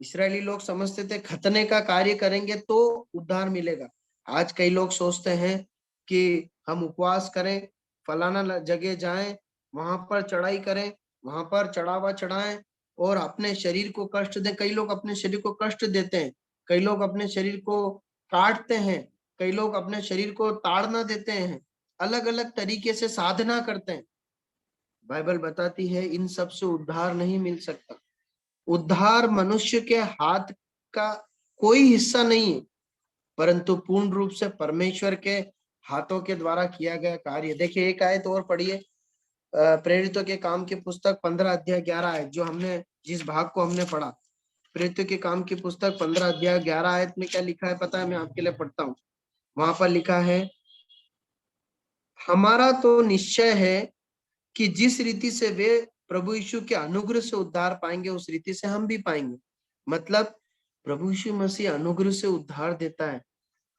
इस्राएली लोग समझते थे खतने का कार्य करेंगे तो उद्धार मिलेगा। आज कई लोग सोचते हैं कि हम उपवास करें, फलाना जगह जाएं, वहां पर चढ़ाई करें, वहां पर चढ़ावा चढ़ाएं और अपने शरीर को कष्ट दें। कई लोग अपने शरीर को कष्ट देते हैं, कई लोग अपने शरीर को काटते हैं, कई लोग अपने शरीर को ताड़ना देते हैं, अलग अलग तरीके से साधना करते हैं। बाइबल बताती है इन सब से उद्धार नहीं मिल सकता। उद्धार मनुष्य के हाथ का कोई हिस्सा नहीं है, परंतु पूर्ण रूप से परमेश्वर के हाथों के द्वारा किया गया कार्य। देखिए एक आयत और पढ़िए, प्रेरितों के काम की पुस्तक 15:11, जो हमने जिस भाग को हमने पढ़ा, प्रेरितों के काम की पुस्तक 15:11 में क्या लिखा है पता है? मैं आपके लिए पढ़ता हूँ। वहां पर लिखा है, हमारा तो निश्चय है कि जिस रीति से वे प्रभु यीशु के अनुग्रह से उद्धार पाएंगे, उस रीति से हम भी पाएंगे। मतलब प्रभु यीशु मसीह अनुग्रह से उद्धार देता है,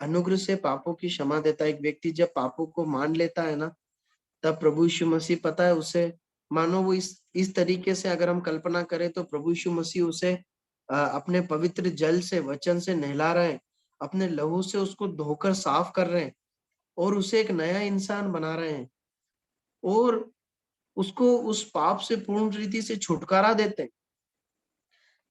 अनुग्रह से पापों की क्षमा देता है। एक व्यक्ति जब पापों को मान लेता है ना, तब प्रभु यीशु मसीह, पता है उसे, मानो वो इस तरीके से अगर हम कल्पना करें तो प्रभु यीशु मसीह उसे अपने पवित्र जल से, वचन से नहला रहे हैं, अपने लहू से उसको धोकर साफ कर रहे हैं और उसे एक नया इंसान बना रहे हैं, और उसको उस पाप से पूर्ण रीति से छुटकारा देते हैं।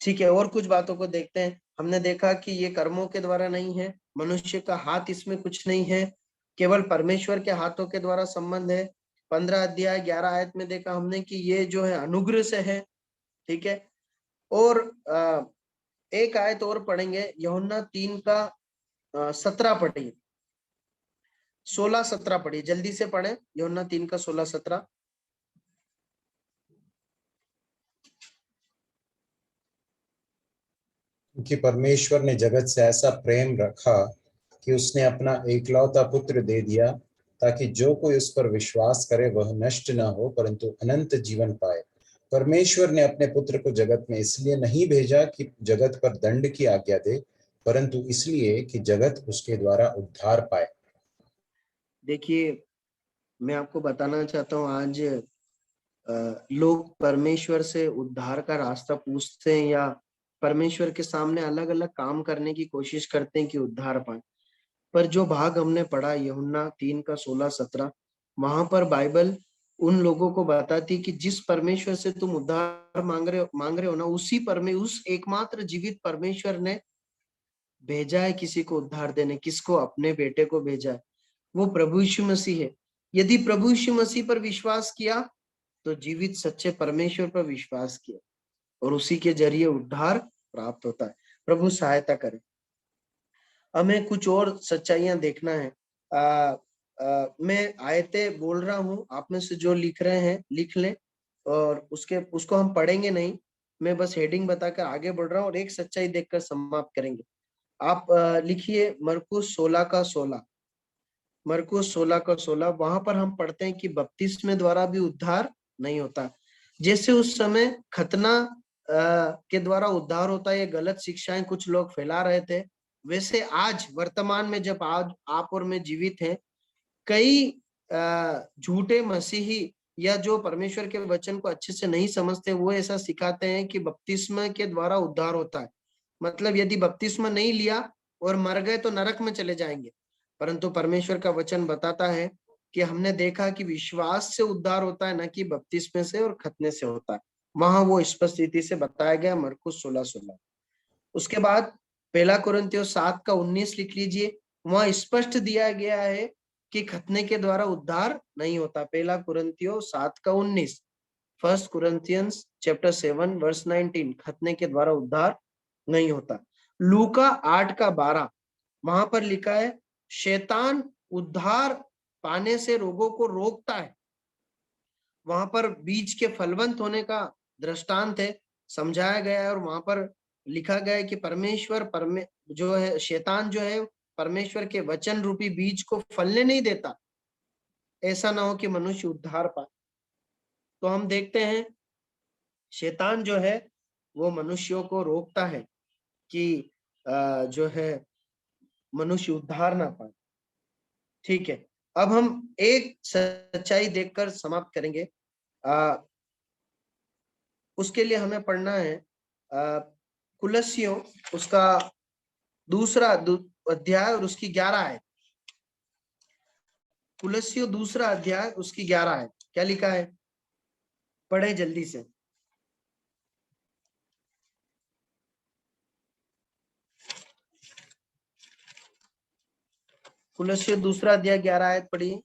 ठीक है, और कुछ बातों को देखते हैं। हमने देखा कि ये कर्मों के द्वारा नहीं है, मनुष्य का हाथ इसमें कुछ नहीं है, केवल परमेश्वर के हाथों के द्वारा संबंध है। 15:11 में देखा हमने कि ये जो है अनुग्रह से है। ठीक है, और एक आयत और पढ़ेंगे, यूहन्ना 3:17 पढ़ेंगे। 16-17 पढ़िए, जल्दी से पढ़े, यूहन्ना 3 का 16-17। क्योंकि परमेश्वर ने जगत से ऐसा प्रेम रखा कि उसने अपना एकलौता पुत्र दे दिया, ताकि जो कोई उस पर विश्वास करे वह नष्ट न हो परंतु अनंत जीवन पाए। परमेश्वर ने अपने पुत्र को जगत में इसलिए नहीं भेजा कि जगत पर दंड की आज्ञा दे, परंतु इसलिए कि जगत उसके द्वारा उद्धार पाए। देखिए, मैं आपको बताना चाहता हूँ, आज लोग परमेश्वर से उद्धार का रास्ता पूछते हैं या परमेश्वर के सामने अलग अलग काम करने की कोशिश करते हैं कि उद्धार पाए। पर जो भाग हमने पढ़ा यूहन्ना 3 का 16-17, वहां पर बाइबल उन लोगों को बताती कि जिस परमेश्वर से तुम उद्धार मांग रहे हो ना, उस एकमात्र जीवित परमेश्वर ने भेजा है किसी को उद्धार देने। किसको? अपने बेटे को भेजा है, वो प्रभु यीशु मसीह है। यदि प्रभु यीशु मसीह पर विश्वास किया तो जीवित सच्चे परमेश्वर पर विश्वास किया और उसी के जरिए उद्धार प्राप्त होता है। प्रभु सहायता करे। हमें कुछ और सच्चाइयां देखना है। मैं आयतें बोल रहा हूं, आप में से जो लिख रहे हैं लिख लें, और उसको हम पढ़ेंगे नहीं, मैं बस हेडिंग बताकर आगे बढ़ रहा हूं और एक सच्चाई देखकर समाप्त करेंगे। आप लिखिए मरकुस 16 का 16, मरकुस 16 का 16। वहां पर हम पढ़ते हैं कि बपतिस्मे द्वारा भी उद्धार नहीं होता। जैसे उस समय खतना के द्वारा उद्धार होता है, ये गलत शिक्षाएं कुछ लोग फैला रहे थे, वैसे आज वर्तमान में जब आज आप और मैं जीवित हैं, कई झूठे मसीही या जो परमेश्वर के वचन को अच्छे से नहीं समझते, वो ऐसा सिखाते हैं कि बपतिस्मा के द्वारा उद्धार होता है। मतलब यदि बपतिस्मा नहीं लिया और मर गए तो नरक में चले जाएंगे। परंतु परमेश्वर का वचन बताता है कि हमने देखा कि विश्वास से उद्धार होता है, न कि बपतिस्मे से और खतने से होता है। वहां वो स्पष्ट रीति से बताया गया, मरकुस 16:16। उसके बाद पहला कुरिन्थियों 7 का 19 लिख लीजिए, वहां स्पष्ट दिया गया है कि खतने के द्वारा उद्धार नहीं होता। पहला कुरिन्थियों 7 का 19, फर्स्ट कुरिन्थियंस चैप्टर 7 वर्स 19, खतने के द्वारा उद्धार नहीं होता। लूका 8 का 12, वहां पर लिखा है शैतान उद्धार पाने से रोगों को रोकता है। वहां पर बीज के फलवंत होने का दृष्टांत है, समझाया गया है, और वहां पर लिखा गया है कि जो है शैतान जो है परमेश्वर के वचन रूपी बीज को फलने नहीं देता, ऐसा ना हो कि मनुष्य उद्धार पाए। तो हम देखते हैं शैतान जो है वो मनुष्यों को रोकता है कि जो है मनुष्य उद्धार ना पाए। ठीक है, अब हम एक सच्चाई देखकर समाप्त करेंगे। उसके लिए हमें पढ़ना है कुलस्सियों उसका दूसरा अध्याय और उसकी 11 है। कुलस्सियों दूसरा अध्याय उसकी 11 है। क्या लिखा है? पढ़े जल्दी से। कुलस्सियों दूसरा अध्याय 11 आयत पढ़िए।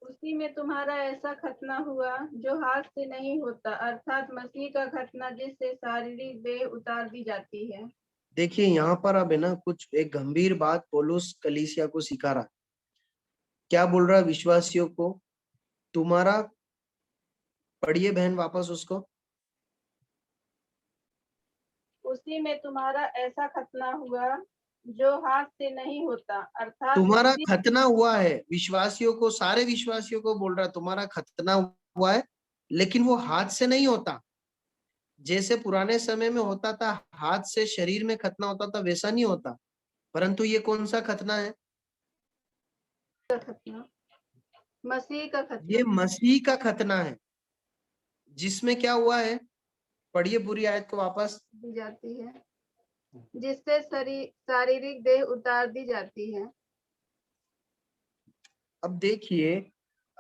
उसी में तुम्हारा ऐसा खतना हुआ जो हाथ से नहीं होता, अर्थात मसीह का खतना जिससे शारीरिक देह उतार दी जाती है। देखिए यहाँ पर अब है ना कुछ एक गंभीर बात पौलुस कलीसिया को सिखा रहा। क्या बोल रहा है विश्वासियों को? तुम्हारा, पढ़िए बहन वापस उसको। उसी में तुम्हारा ऐसा खतना हुआ जो हाथ से नहीं होता, अर्थात तुम्हारा खतना हुआ है। विश्वासियों को, सारे विश्वासियों को बोल रहा है तुम्हारा खतना हुआ है, लेकिन वो हाथ से नहीं होता। जैसे पुराने समय में होता था, हाथ से शरीर में खतना होता था, वैसा नहीं होता। परंतु ये कौन सा खतना है? मसीह का खतना। ये मसीह का खतना है, जिसमें क्या हुआ है? पढ़िए पूरी आयत को वापस। दी जाती है, जिससे शारीरिक देह उतार दी जाती है। अब देखिए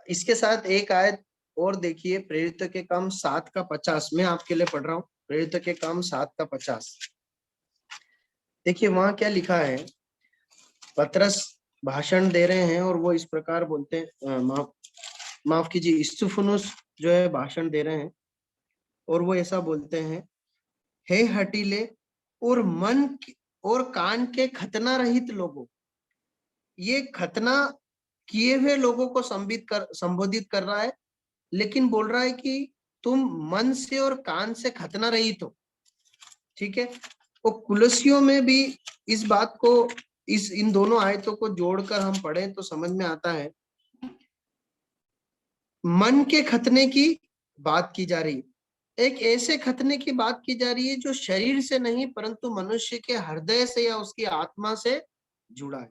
इसके साथ एक आयत और देखिए, प्रेरित के काम 7 का 50। मैं आपके लिए पढ़ रहा हूँ, प्रेरित के काम 7 का 50। देखिए वहां क्या लिखा है। पतरस भाषण दे रहे हैं और वो इस प्रकार बोलते हैं, माफ कीजिए, स्तिफनुस जो है भाषण दे रहे हैं और वो ऐसा बोलते हैं, हे हठीले और मन और कान के खतना रहित लोगों। ये खतना किए हुए लोगों को संबोधित कर रहा है, लेकिन बोल रहा है कि तुम मन से और कान से खतना रहित हो। ठीक है, वो कुलसियों में भी इस बात को, इन दोनों आयतों को जोड़कर हम पढ़ें तो समझ में आता है, मन के खतने की बात की जा रही है। एक ऐसे खतने की बात की जा रही है जो शरीर से नहीं परंतु मनुष्य के हृदय से या उसकी आत्मा से जुड़ा है।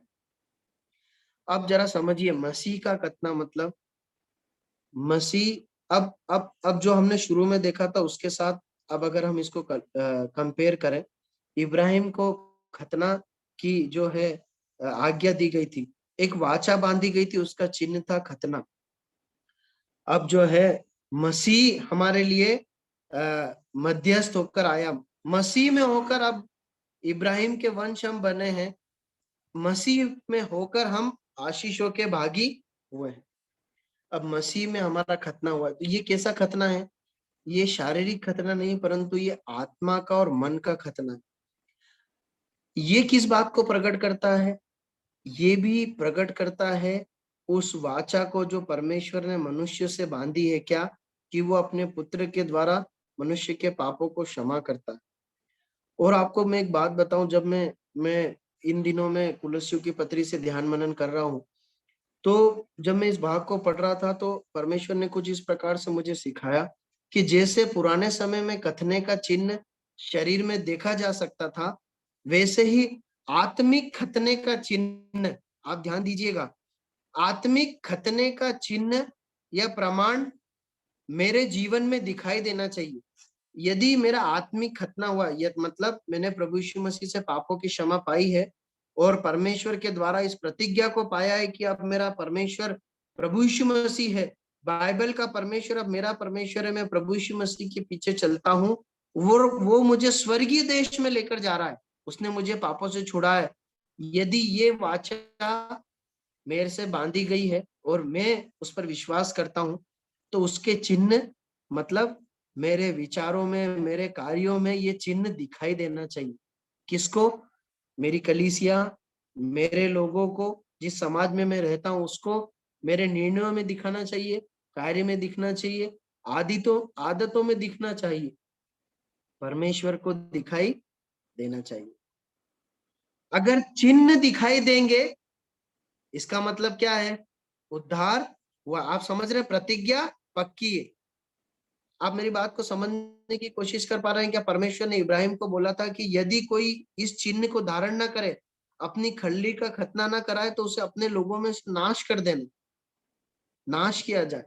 अब जरा समझिए, मसीह का खतना मतलब, मसीह अब जो हमने शुरू में देखा था उसके साथ अब अगर हम इसको कंपेयर करें, इब्राहिम को खतना की जो है आज्ञा दी गई थी, एक वाचा बांधी गई थी, उसका चिन्ह था खतना। अब जो है मसीह हमारे लिए मध्यस्थ होकर आया, मसीह में होकर अब इब्राहिम के वंश हम बने हैं, मसीह में होकर हम आशीषों के भागी हुए हैं। अब मसीह में हमारा खतना हुआ है, तो ये कैसा खतना है? ये शारीरिक खतना नहीं परंतु ये आत्मा का और मन का खतना है। ये किस बात को प्रकट करता है? ये भी प्रकट करता है उस वाचा को जो परमेश्वर ने मनुष्य से बांधी है, क्या कि वो अपने पुत्र के द्वारा मनुष्य के पापों को क्षमा करता है। और आपको मैं एक बात बताऊं, जब मैं इन दिनों में कुलस्सियों की पत्री से ध्यान मनन कर रहा हूं, तो जब मैं इस भाग को पढ़ रहा था तो परमेश्वर ने कुछ इस प्रकार से मुझे सिखाया कि जैसे पुराने समय में खतने का चिन्ह शरीर में देखा जा सकता था, वैसे ही आत्मिक खतने का चिन्ह, आप ध्यान दीजिएगा, आत्मिक खतने का चिन्ह या प्रमाण मेरे जीवन में दिखाई देना चाहिए। यदि मेरा आत्मिक खतना हुआ, यह मतलब मैंने प्रभु यीशु मसीह से पापों की क्षमा पाई है और परमेश्वर के द्वारा इस प्रतिज्ञा को पाया है कि अब मेरा परमेश्वर प्रभु यीशु मसीह है, बाइबल का परमेश्वर अब मेरा परमेश्वर है, मैं प्रभु यीशु मसीह के पीछे चलता हूँ, वो मुझे स्वर्गीय देश में लेकर जा रहा है, उसने मुझे पापों से छुड़ा है। यदि ये वाचा मेरे से बांधी गई है और मैं उस पर विश्वास करता हूं, तो उसके चिन्ह मतलब मेरे विचारों में, मेरे कार्यों में ये चिन्ह दिखाई देना चाहिए। किसको? मेरी कलीसिया, मेरे लोगों को, जिस समाज में मैं रहता हूं उसको मेरे निर्णयों में दिखाना चाहिए, कार्य में दिखना चाहिए, आदतों में दिखना चाहिए, परमेश्वर को दिखाई देना चाहिए। अगर चिन्ह दिखाई देंगे, इसका मतलब क्या है? उद्धार हुआ। आप समझ रहे? प्रतिज्ञा पक्की है। आप मेरी बात को समझने की कोशिश कर पा रहे हैं क्या? परमेश्वर ने इब्राहिम को बोला था कि यदि कोई इस चिन्ह को धारण ना करे, अपनी खल्ली का खतना ना कराए, तो उसे अपने लोगों में नाश कर देना, नाश किया जाए।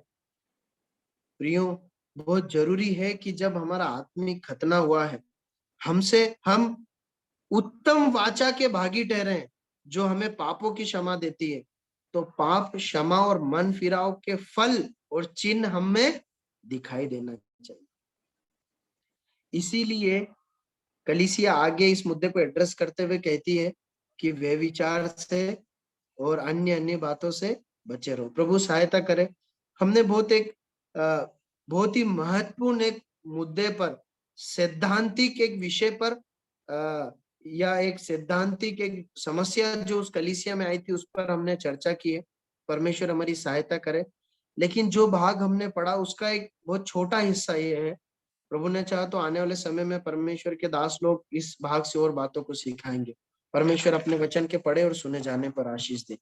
प्रियो, बहुत जरूरी है कि जब हमारा आत्मिक खतना हुआ है, हम उत्तम वाचा के भागी ठहरे हैं जो हमें पापों की क्षमा देती है, तो पाप क्षमा और मन फिराव के फल और चिन्ह हम में दिखाई देना चाहिए। इसीलिए कलीसिया आगे इस मुद्दे को एड्रेस करते हुए कहती है कि वे विचार से और अन्य बातों से बचे रहो। प्रभु सहायता करे। हमने बहुत ही महत्वपूर्ण एक मुद्दे पर, सैद्धांतिक एक विषय पर या एक सैद्धांतिक एक समस्या जो उस कलीसिया में आई थी उस पर हमने चर्चा की है। परमेश्वर हमारी सहायता करे। लेकिन जो भाग हमने पढ़ा उसका एक बहुत छोटा हिस्सा ये है। प्रभु ने चाहा तो आने वाले समय में परमेश्वर के दास लोग इस भाग से और बातों को सिखाएंगे। परमेश्वर अपने वचन के पढ़े और सुने जाने पर आशीष दे।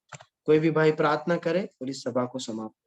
कोई भी भाई प्रार्थना करे और इस सभा को समाप्त